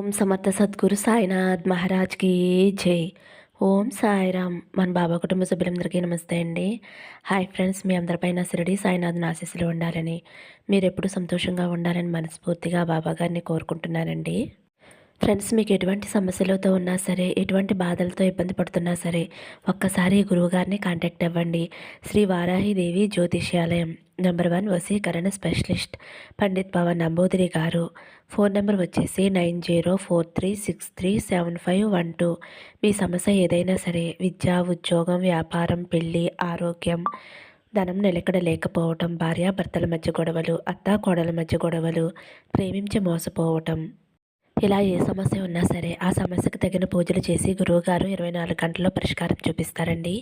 ఓం సమర్థ సద్గురు సాయినాథ్ మహారాజ్కి జై. ఓం సాయిరామ్. మన బాబా కుటుంబ సభ్యులందరికీ నమస్తే అండి. హాయ్ ఫ్రెండ్స్, మీ అందరిపైన శిరిడి సాయినాథ్ ఆశీస్సులు ఉండాలని, మీరు ఎప్పుడు సంతోషంగా ఉండాలని మనస్ఫూర్తిగా బాబా గారిని కోరుకుంటున్నానండి. ఫ్రెండ్స్, మీకు ఎటువంటి సమస్యలతో ఉన్నా సరే, ఎటువంటి బాధలతో ఇబ్బంది పడుతున్నా సరే, ఒక్కసారి గురువుగారిని కాంటాక్ట్ అవ్వండి. శ్రీ వారాహిదేవి జ్యోతిష్యాలయం, నెంబర్ 1 వశీకరణ స్పెషలిస్ట్ పండిత్ పవన్ నంబూదిరి గారు. ఫోన్ నెంబర్ వచ్చేసి 9043637512. మీ సమస్య ఏదైనా సరే, విద్య, ఉద్యోగం, వ్యాపారం, పెళ్ళి, ఆరోగ్యం, ధనం నిలకడ లేకపోవటం, భార్యాభర్తల మధ్య గొడవలు, అత్తాకోడల మధ్య గొడవలు, ప్రేమించి మోసపోవటం, ఇలా ఏ సమస్య ఉన్నా సరే ఆ సమస్యకు తగిన పూజలు చేసి గురువుగారు 24 గంటల్లో పరిష్కారం చూపిస్తారండి.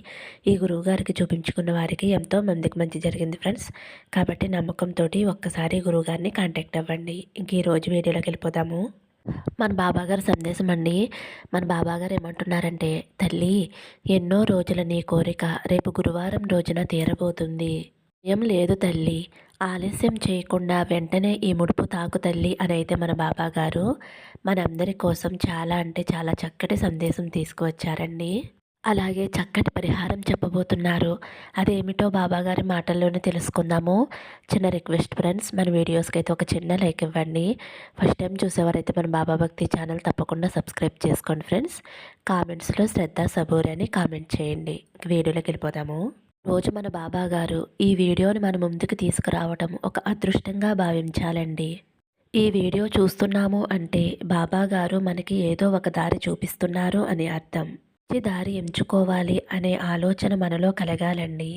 ఈ గురువుగారికి చూపించుకున్న వారికి ఎంతో మందికి మంచి జరిగింది ఫ్రెండ్స్. కాబట్టి నమ్మకంతో ఒక్కసారి గురువుగారిని కాంటాక్ట్ అవ్వండి. ఇంక ఈరోజు వీడియోలోకి వెళ్ళిపోదాము. మన బాబాగారు సందేశం అండి. మన బాబాగారు ఏమంటున్నారంటే, తల్లి, ఎన్నో రోజుల నీ కోరిక రేపు గురువారం రోజున తీరబోతుంది. ఏం లేదు తల్లి, ఆలస్యం చేయకుండా వెంటనే ఈ ముడుపు తాకు తల్లి అని అయితే మన బాబాగారు మనందరి కోసం చాలా అంటే చాలా చక్కటి సందేశం తీసుకువచ్చారండి. అలాగే చక్కటి పరిహారం చెప్పబోతున్నారు. అదేమిటో బాబాగారి మాటల్లోనే తెలుసుకుందాము. చిన్న రిక్వెస్ట్ ఫ్రెండ్స్, మన వీడియోస్కి అయితే ఒక చిన్న లైక్ ఇవ్వండి. ఫస్ట్ టైం చూసేవారైతే మన బాబా భక్తి ఛానల్ తప్పకుండా సబ్స్క్రైబ్ చేసుకోండి ఫ్రెండ్స్. కామెంట్స్లో శ్రద్ధ సబూరి అని కామెంట్ చేయండి. వీడియోలోకి వెళ్ళిపోదాము. రోజు మన బాబా గారు ఈ వీడియోని మన ముందుకు తీసుకురావటం ఒక అదృష్టంగా భావించాలండి. ఈ వీడియో చూస్తున్నాము అంటే బాబా గారు మనకి ఏదో ఒక దారి చూపిస్తున్నారు అని అర్థం. ఈ దారి ఎంచుకోవాలి అనే ఆలోచన మనలో కలగాలండి.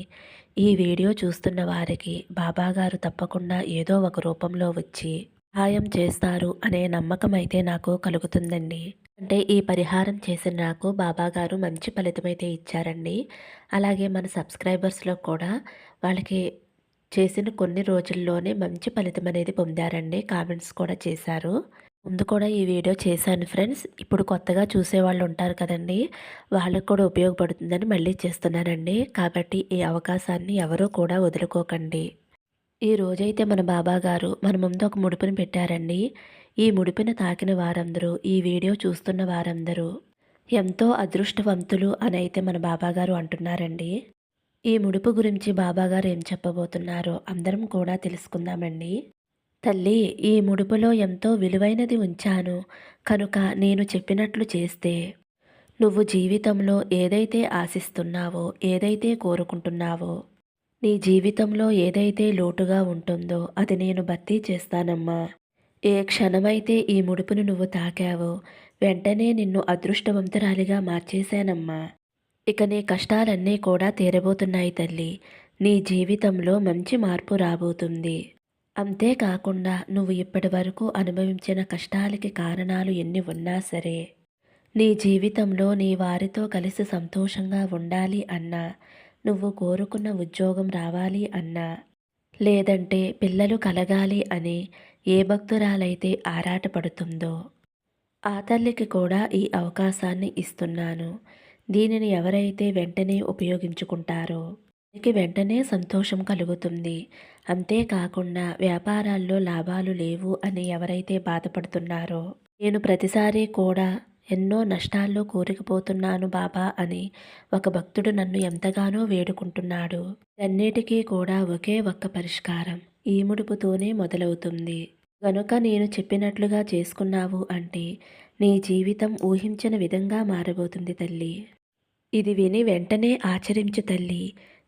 ఈ వీడియో చూస్తున్న వారికి బాబా గారు తప్పకుండా ఏదో ఒక రూపంలో వచ్చి సహాయం చేస్తారు అనే నమ్మకం అయితే నాకు కలుగుతుందండి. అంటే ఈ పరిహారం చేసిన నాకు బాబాగారు మంచి ఫలితం అయితే ఇచ్చారండి. అలాగే మన సబ్స్క్రైబర్స్లో కూడా వాళ్ళకి చేసిన కొన్ని రోజుల్లోనే మంచి ఫలితం అనేది పొందారండి. కామెంట్స్ కూడా చేశారు. ముందు కూడా ఈ వీడియో చేశాను ఫ్రెండ్స్. ఇప్పుడు కొత్తగా చూసేవాళ్ళు ఉంటారు కదండి, వాళ్ళకు కూడా ఉపయోగపడుతుందని మళ్ళీ చేస్తున్నానండి. కాబట్టి ఈ అవకాశాన్ని ఎవరూ కూడా వదులుకోకండి. ఈ రోజైతే మన బాబాగారు మన ముందు ఒక ముడుపుని పెట్టారండి. ఈ ముడిపిని తాకిన వారందరూ, ఈ వీడియో చూస్తున్న వారందరూ ఎంతో అదృష్టవంతులు అని అయితే మన బాబాగారు అంటున్నారండి. ఈ ముడుపు గురించి బాబాగారు ఏం చెప్పబోతున్నారో అందరం కూడా తెలుసుకుందామండి. తల్లి, ఈ ముడుపులో ఎంతో విలువైనది ఉంచాను కనుక నేను చెప్పినట్లు చేస్తే నువ్వు జీవితంలో ఏదైతే ఆశిస్తున్నావో, ఏదైతే కోరుకుంటున్నావో, నీ జీవితంలో ఏదైతే లోటుగా ఉంటుందో అది నేను భర్తీ చేస్తానమ్మా. ఏ క్షణమైతే ఈ ముడుపును నువ్వు తాకావో వెంటనే నిన్ను అదృష్టవంతురాలిగా మార్చేశానమ్మా. ఇక నీ కష్టాలన్నీ కూడా తీరబోతున్నాయి తల్లి. నీ జీవితంలో మంచి మార్పు రాబోతుంది. అంతేకాకుండా నువ్వు ఇప్పటి వరకు అనుభవించిన కష్టాలకి కారణాలు ఎన్ని ఉన్నా సరే, నీ జీవితంలో నీ వారితో కలిసి సంతోషంగా ఉండాలి అన్నా, నువ్వు కోరుకున్న ఉద్యోగం రావాలి అన్నా, లేదంటే పిల్లలు కలగాలి అని ఏ భక్తురాలైతే ఆరాటపడుతుందో ఆ తల్లికి కూడా ఈ అవకాశాన్ని ఇస్తున్నాను. దీనిని ఎవరైతే వెంటనే ఉపయోగించుకుంటారో వారికి వెంటనే సంతోషం కలుగుతుంది. అంతేకాకుండా వ్యాపారాల్లో లాభాలు లేవు అని ఎవరైతే బాధపడుతున్నారో, నేను ప్రతిసారి కూడా ఎన్నో నష్టాల్లో కూరుకుపోతున్నాను బాబా అని ఒక భక్తుడు నన్ను ఎంతగానో వేడుకుంటున్నాడు. అన్నిటికీ కూడా ఒకే ఒక్క పరిష్కారం ఈ ముడుపుతోనే మొదలవుతుంది. గనుక నేను చెప్పినట్లుగా చేసుకున్నావు అంటే నీ జీవితం ఊహించిన విధంగా మారబోతుంది తల్లి. ఇది విని వెంటనే ఆచరించు తల్లి.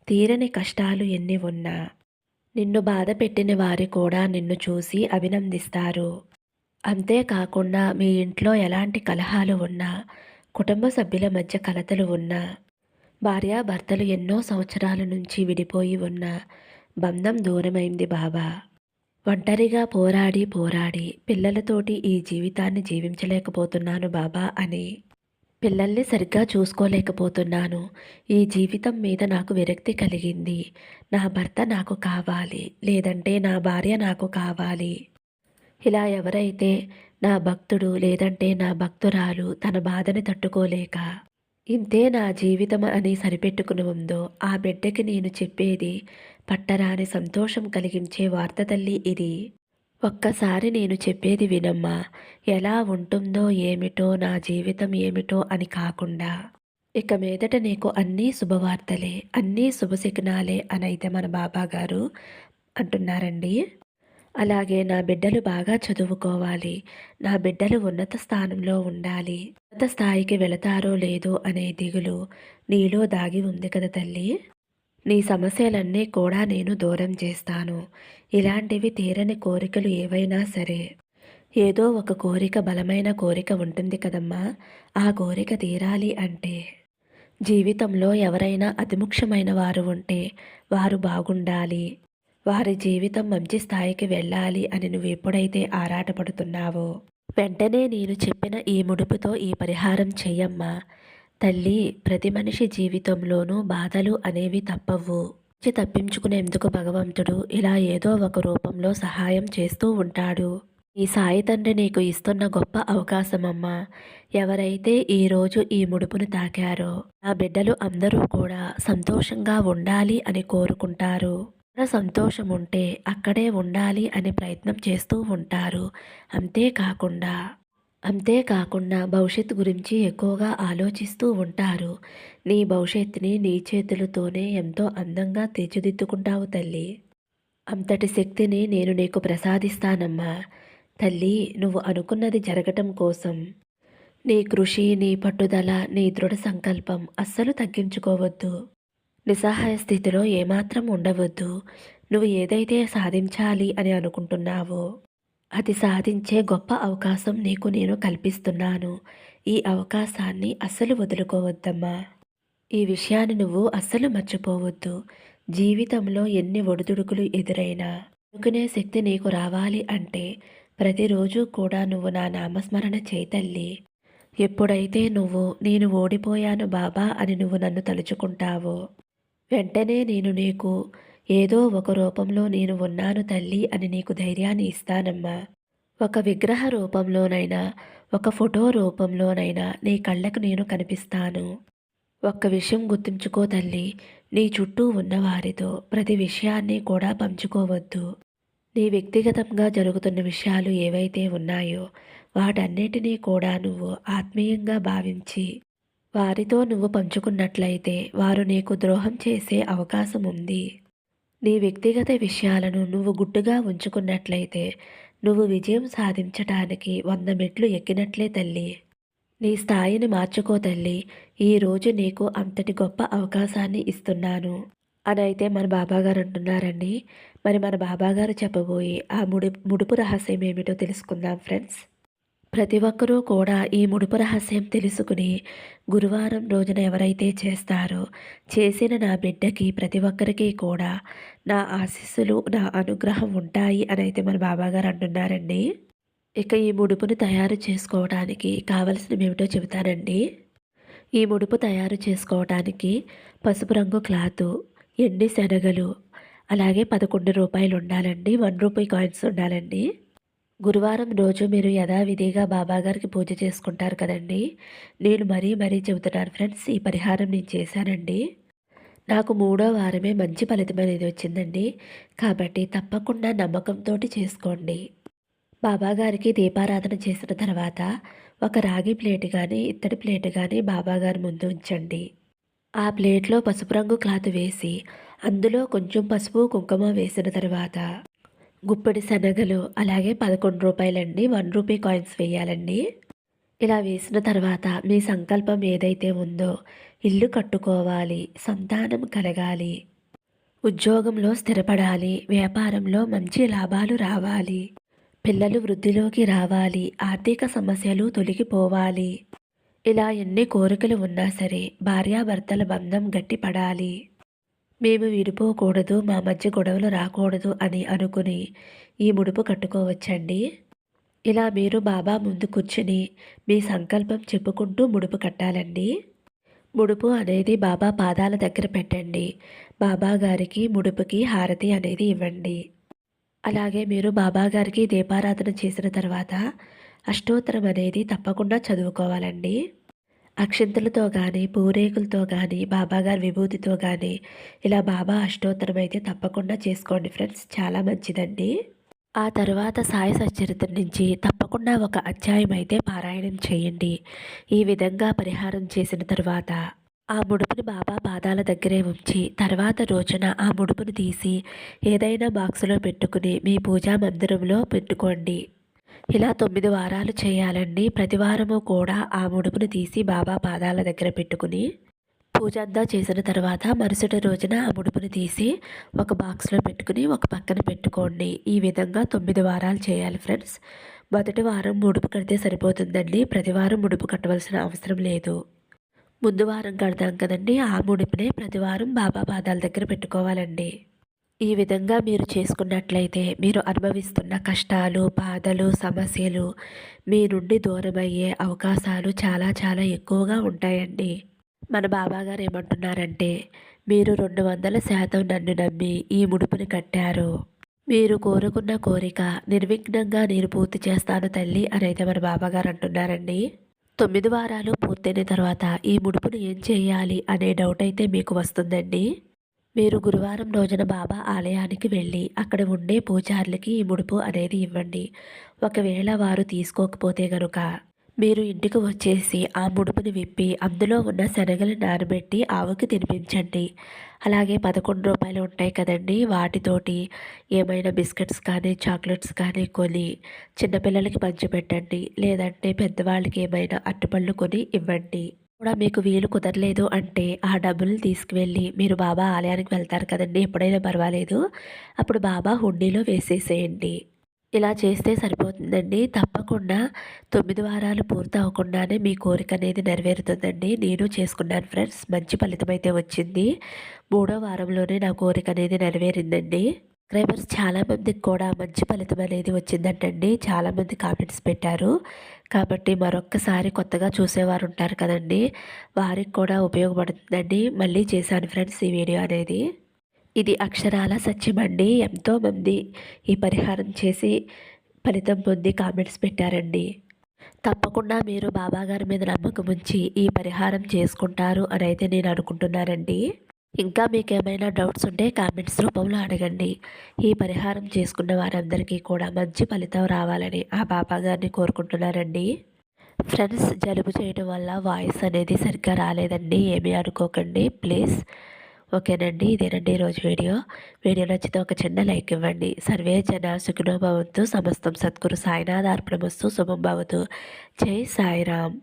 తీరని కష్టాలు ఎన్ని ఉన్నా, నిన్ను బాధ పెట్టిన వారు కూడా నిన్ను చూసి అభినందిస్తారు. అంతేకాకుండా మీ ఇంట్లో ఎలాంటి కలహాలు ఉన్నా, కుటుంబ సభ్యుల మధ్య కలతలు ఉన్నా, భార్యాభర్తలు ఎన్నో సంవత్సరాల నుంచి విడిపోయి ఉన్న బంధం దూరమైంది బాబా. ఒంటరిగా పోరాడి పోరాడి పిల్లలతోటి ఈ జీవితాన్ని జీవించలేకపోతున్నాను బాబా అని, పిల్లల్ని సరిగ్గా చూసుకోలేకపోతున్నాను. ఈ జీవితం మీద నాకు విరక్తి కలిగింది. నా భర్త నాకు కావాలి, లేదంటే నా భార్య నాకు కావాలి. ఇలా ఎవరైతే నా భక్తుడు లేదంటే నా భక్తురాలు తన బాధని తట్టుకోలేక ఇంతే నా జీవితం అని సరిపెట్టుకుని ఉందో, ఆ బిడ్డకి నేను చెప్పేది పట్టరాని సంతోషం కలిగించే వార్త తల్లి ఇది. ఒక్కసారి నేను చెప్పేది వినమ్మా. ఎలా ఉంటుందో ఏమిటో నా జీవితం ఏమిటో అని కాకుండా ఇక మీదట నీకు అన్నీ శుభవార్తలే, అన్నీ శుభశకునాలే అనైతే మన బాబాగారు అంటున్నారండి. అలాగే నా బిడ్డలు బాగా చదువుకోవాలి. నా బిడ్డలు ఉన్నత స్థానంలో ఉండాలి. ఉన్నత స్థాయికి వెళతారో లేదో అనే దిగులు నీలో దాగి ఉంది కదా తల్లి. నీ సమస్యలన్నీ కూడా నేను దూరం చేస్తాను. ఇలాంటివి తీరని కోరికలు ఏవైనా సరే, ఏదో ఒక కోరిక బలమైన కోరిక ఉంటుంది కదమ్మా! ఆ కోరిక తీరాలి అంటే జీవితంలో ఎవరైనా అతి ముఖ్యమైన వారు ఉంటే వారు బాగుండాలి. వారి జీవితం మంచి స్థాయికి వెళ్ళాలి అని నువ్వు ఎప్పుడైతే ఆరాటపడుతున్నావో, వెంటనే నేను చెప్పిన ఈ ముడుపుతో ఈ పరిహారం చెయ్యమ్మా. తల్లి, ప్రతి మనిషి జీవితంలోనూ బాధలు అనేవి తప్పవు. తప్పించుకునేందుకు భగవంతుడు ఇలా ఏదో ఒక రూపంలో సహాయం చేస్తూ ఉంటాడు. ఈ సాయి తండ్రి నీకు ఇస్తున్న గొప్ప అవకాశమమ్మా. ఎవరైతే ఈరోజు ఈ ముడుపును తాకారో నా బిడ్డలు అందరూ కూడా సంతోషంగా ఉండాలి అని కోరుకుంటారు. సంతోషం ఉంటే అక్కడే ఉండాలి అనే ప్రయత్నం చేస్తూ ఉంటారు. అంతేకాకుండా అంతేకాకుండా భవిష్యత్తు గురించి ఎక్కువగా ఆలోచిస్తూ ఉంటారు. నీ భవిష్యత్తుని నీ చేతులతోనే ఎంతో అందంగా తీర్చిదిద్దుకుంటావు తల్లి. అంతటి శక్తిని నేను నీకు ప్రసాదిస్తానమ్మా. తల్లి, నువ్వు అనుకున్నది జరగటం కోసం నీ కృషి, నీ పట్టుదల, నీ దృఢ సంకల్పం అస్సలు తగ్గించుకోవద్దు. నిస్సహాయ స్థితిలో ఏమాత్రం ఉండవద్దు. నువ్వు ఏదైతే సాధించాలి అని అనుకుంటున్నావో అది సాధించే గొప్ప అవకాశం నీకు నేను కల్పిస్తున్నాను. ఈ అవకాశాన్ని అస్సలు వదులుకోవద్దమ్మా. ఈ విషయాన్ని నువ్వు అస్సలు మర్చిపోవద్దు. జీవితంలో ఎన్ని ఒడిదుడుకులు ఎదురైనా అనుకునే శక్తి నీకు రావాలి అంటే ప్రతిరోజు కూడా నువ్వు నా నామస్మరణ చేయి తల్లి. ఎప్పుడైతే నువ్వు నేను ఓడిపోయాను బాబా అని నువ్వు నన్ను తలుచుకుంటావో వెంటనే నేను నీకు ఏదో ఒక రూపంలో నేను ఉన్నాను తల్లి అని నీకు ధైర్యాన్ని ఇస్తానమ్మా. ఒక విగ్రహ రూపంలోనైనా, ఒక ఫోటో రూపంలోనైనా నీ కళ్ళకు నేను కనిపిస్తాను. ఒక్క విషయం గుర్తుంచుకో తల్లి, నీ చుట్టూ ఉన్నవారితో ప్రతి విషయాన్ని కూడా పంచుకోవద్దు. నీ వ్యక్తిగతంగా జరుగుతున్న విషయాలు ఏవైతే ఉన్నాయో వాటన్నిటినీ కూడా నువ్వు ఆత్మీయంగా భావించి వారితో నువ్వు పంచుకున్నట్లయితే వారు నీకు ద్రోహం చేసే అవకాశం ఉంది. నీ వ్యక్తిగత విషయాలను నువ్వు గుట్టుగా ఉంచుకున్నట్లయితే నువ్వు విజయం సాధించటానికి 100 మెట్లు ఎక్కినట్లే తల్లి. నీ స్థాయిని మార్చుకో తల్లి. ఈరోజు నీకు అంతటి గొప్ప అవకాశాన్ని ఇస్తున్నాను అని అయితే మన బాబాగారు అంటున్నారండి. మరి మన బాబాగారు చెప్పబోయే ఆ ముడుపు రహస్యం ఏమిటో తెలుసుకుందాం ఫ్రెండ్స్. ప్రతి ఒక్కరూ కూడా ఈ ముడుపు రహస్యం తెలుసుకుని గురువారం రోజున ఎవరైతే చేస్తారో చేసిన నా బిడ్డకి ప్రతి ఒక్కరికి కూడా నా ఆశీస్సులు, నా అనుగ్రహం ఉంటాయి అని అయితే మన బాబాగారు అంటున్నారండి. ఇక ఈ ముడుపును తయారు చేసుకోవడానికి కావలసినవి ఏమిటో చెబుతానండి. ఈ ముడుపు తయారు చేసుకోవడానికి పసుపు రంగు క్లాతు, ఎండి శనగలు, అలాగే 11 రూపాయలు ఉండాలండి. 1 రూపీ కాయిన్స్ ఉండాలండి. గురువారం రోజు మీరు యథావిధిగా బాబాగారికి పూజ చేసుకుంటారు కదండి. నేను మరీ చెబుతున్నాను ఫ్రెండ్స్, ఈ పరిహారం నేను చేశానండి. నాకు 3వ వారమే మంచి ఫలితం అనేది వచ్చిందండి. కాబట్టి తప్పకుండా నమ్మకంతో చేసుకోండి. బాబాగారికి దీపారాధన చేసిన తర్వాత ఒక రాగి ప్లేట్ కానీ, ఇత్తడి ప్లేట్ కానీ బాబాగారి ముందు ఉంచండి. ఆ ప్లేట్లో పసుపు రంగు క్లాత్ వేసి అందులో కొంచెం పసుపు, కుంకుమ వేసిన తర్వాత గుప్పెడి శనగలు, అలాగే 11 రూపాయలండి. 1 రూపీ కాయిన్స్ వేయాలండి. ఇలా వేసిన తర్వాత మీ సంకల్పం ఏదైతే ఉందో, ఇల్లు కట్టుకోవాలి, సంతానం కలగాలి, ఉద్యోగంలో స్థిరపడాలి, వ్యాపారంలో మంచి లాభాలు రావాలి, పిల్లలు వృద్ధిలోకి రావాలి, ఆర్థిక సమస్యలు తొలగిపోవాలి, ఇలా ఎన్ని కోరికలు ఉన్నా సరే భార్యాభర్తల బంధం గట్టిపడాలి, మేము విడిపోకూడదు, మా మధ్య గొడవలు రాకూడదు అని అనుకుని ఈ ముడుపు కట్టుకోవచ్చండి. ఇలా మీరు బాబా ముందు కూర్చుని మీ సంకల్పం చెప్పుకుంటూ ముడుపు కట్టాలండి. ముడుపు అనేది బాబా పాదాల దగ్గర పెట్టండి. బాబా గారికి ముడుపుకి హారతి అనేది ఇవ్వండి. అలాగే మీరు బాబా గారికి దీపారాధన చేసిన తర్వాత అష్టోత్తరం అనేది తప్పకుండా చదువుకోవాలండి. అక్షింతలతో కానీ, పూరేకులతో కానీ, బాబాగారి విభూతితో కానీ ఇలా బాబా అష్టోత్తరం అయితే తప్పకుండా చేసుకోండి ఫ్రెండ్స్. చాలా మంచిదండి. ఆ తరువాత సాయి సచ్చరిత్ర నుంచి తప్పకుండా ఒక అధ్యాయం అయితే పారాయణం చేయండి. ఈ విధంగా పరిహారం చేసిన తరువాత ఆ ముడుపుని బాబా పాదాల దగ్గరే ఉంచి తర్వాత రోజున ఆ ముడుపుని తీసి ఏదైనా బాక్సులో పెట్టుకుని మీ పూజా మందిరంలో పెట్టుకోండి. ఇలా 9 వారాలు చేయాలండి. ప్రతి వారము కూడా ఆ ముడుపుని తీసి బాబా పాదాల దగ్గర పెట్టుకుని పూజ అంతా చేసిన తర్వాత మరుసటి రోజున ఆ ముడుపుని తీసి ఒక బాక్స్లో పెట్టుకుని ఒక పక్కన పెట్టుకోండి. ఈ విధంగా 9 వారాలు చేయాలి ఫ్రెండ్స్. మొదటి వారం ముడుపు కడితే సరిపోతుందండి. ప్రతి వారం ముడుపు కట్టవలసిన అవసరం లేదు. ముందు వారం కడతాం కదండి, ఆ ముడుపునే ప్రతి వారం బాబా పాదాల దగ్గర పెట్టుకోవాలండి. ఈ విధంగా మీరు చేసుకున్నట్లయితే మీరు అనుభవిస్తున్న కష్టాలు, బాధలు, సమస్యలు మీ నుండి దూరమయ్యే అవకాశాలు చాలా చాలా ఎక్కువగా ఉంటాయండి. మన బాబాగారు ఏమంటున్నారంటే, మీరు 200% నన్ను నమ్మి ఈ ముడుపుని కట్టారు. మీరు కోరుకున్న కోరిక నిర్విఘ్నంగా నేను పూర్తి చేస్తాను తల్లి అనైతే మన బాబాగారు అంటున్నారండి. 9 వారాలు పూర్తయిన తర్వాత ఈ ముడుపుని ఏం చేయాలి అనే డౌట్ అయితే మీకు వస్తుందండి. మీరు గురువారం రోజున బాబా ఆలయానికి వెళ్ళి అక్కడ ఉండే పూజారులకి ఈ ముడుపు అనేది ఇవ్వండి. ఒకవేళ వారు తీసుకోకపోతే గనుక మీరు ఇంటికి వచ్చేసి ఆ ముడుపుని విప్పి అందులో ఉన్న శనగలు నానబెట్టి ఆవుకి తినిపించండి. అలాగే 11 రూపాయలు ఉంటాయి కదండి, వాటితోటి ఏమైనా బిస్కెట్స్ కానీ చాక్లెట్స్ కానీ కొని చిన్నపిల్లలకి పంచిపెట్టండి. లేదంటే పెద్దవాళ్ళకి ఏమైనా అరటిపళ్ళు కొని ఇవ్వండి. కూడా మీకు వీలు కుదరలేదు అంటే ఆ డబ్బులు తీసుకువెళ్ళి మీరు బాబా ఆలయానికి వెళ్తారు కదండి, ఎప్పుడైనా పర్వాలేదు, అప్పుడు బాబా హుండీలో వేసేసేయండి. ఇలా చేస్తే సరిపోతుందండి. తప్పకుండా 9 వారాలు పూర్తి అవ్వకుండానే మీ కోరిక అనేది నెరవేరుతుందండి. నేను చేసుకున్నాను ఫ్రెండ్స్. మంచి ఫలితమైతే వచ్చింది. మూడో వారంలోనే నా కోరిక అనేది నెరవేరిందండి. సబ్స్క్రైబర్స్ చాలామందికి కూడా మంచి ఫలితం అనేది వచ్చిందంటండి. చాలామంది కామెంట్స్ పెట్టారు. కాబట్టి మరొక్కసారి కొత్తగా చూసేవారు ఉంటారు కదండి, వారికి కూడా ఉపయోగపడుతుందండి. మళ్ళీ చేశాను ఫ్రెండ్స్ ఈ వీడియో అనేది. ఇది అక్షరాల సత్యమండి. ఎంతోమంది ఈ పరిహారం చేసి ఫలితం పొంది కామెంట్స్ పెట్టారండి. తప్పకుండా మీరు బాబాగారి మీద నమ్మకం ఉంచి ఈ పరిహారం చేసుకుంటారు అని అయితే నేను అనుకుంటున్నానండి. ఇంకా మీకేమైనా డౌట్స్ ఉంటే కామెంట్స్ రూపంలో అడగండి. ఈ పరిహారం చేసుకున్న వారందరికీ కూడా మంచి ఫలితం రావాలని ఆ బాబాగారిని కోరుకుంటున్నానండి. ఫ్రెండ్స్, జలుబు చేయడం వల్ల వాయిస్ అనేది సరిగ్గా రాలేదండి, ఏమీ అనుకోకండి ప్లీజ్. ఓకేనండి, ఇదేనండి ఈరోజు వీడియో. వీడియో నచ్చితే ఒక చిన్న లైక్ ఇవ్వండి. సర్వే జన సుఖినో భవంతు. సమస్తం సద్గురు సాయినాథ్ అర్పణమస్తు. శుభం భవతు. జై సాయిరామ్.